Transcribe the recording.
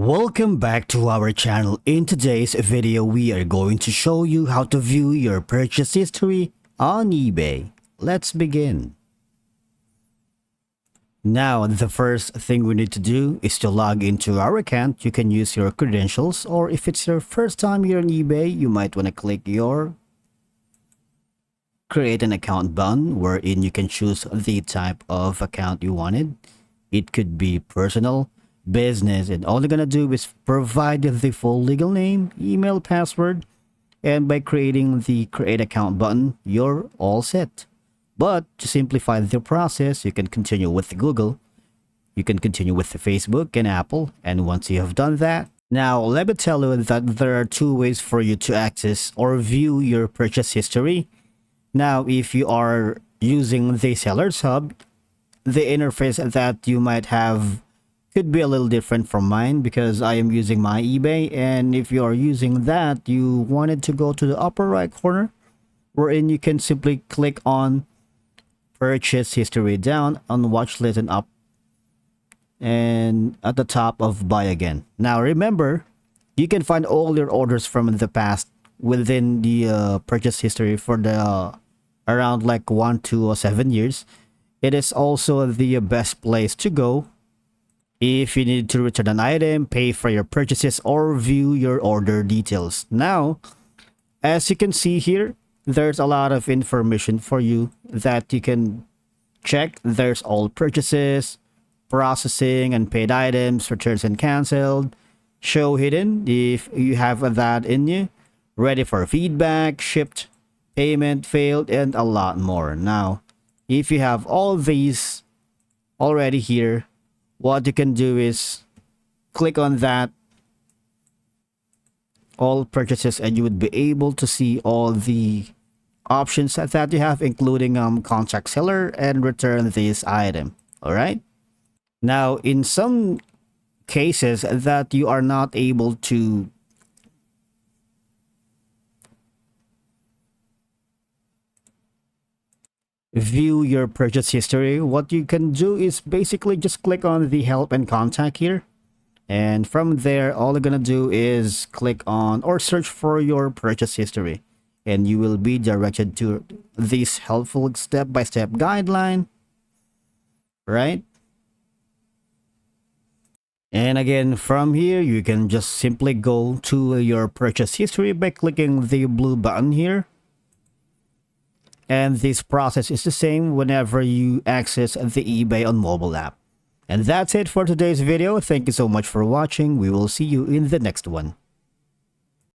Welcome back to our channel. In today's video, we are going to show you how to view your purchase history on eBay. Let's begin. Now, the first thing we need to do is to log into our account. You can use your credentials, or if it's your first time here on eBay, you might want to click your create an account button, wherein you can choose the type of account you wanted. It could be personal, business, and all you're gonna do is provide the full legal name, email, password, and by creating the create account button, you're all set. But to simplify the process, you can continue with Google, you can continue with the Facebook and Apple, and once you have done that, now let me tell you that there are two ways for you to access or view your purchase history. Now, if you are using the Sellers Hub, the interface that you might have could be a little different from mine because I am using my eBay, and if you are using that, you wanted to go to the upper right corner wherein you can simply click on purchase history down on watch list and up and at the top of buy again. Now remember, you can find all your orders from the past within the purchase history for the around like 1 to 7 years. It is also the best place to go if you need to return an item, pay for your purchases, or view your order details. Now, as you can see here, there's a lot of information for you that you can check. There's all purchases, processing, unpaid items, returns and canceled, show hidden if you have that in you, ready for feedback, shipped, payment failed, and a lot more. Now, if you have all these already here, what you can do is click on that all purchases and you would be able to see all the options that you have, including contact seller and return this item. All right, now in some cases that you are not able to view your purchase history, what you can do is basically just click on the help and contact here, and from there all you're gonna do is click on or search for your purchase history, and you will be directed to this helpful step-by-step guideline, right? And again, from here you can just simply go to your purchase history by clicking the blue button here. And this process is the same whenever you access the eBay on mobile app. And that's it for today's video. Thank you so much for watching. We will see you in the next one.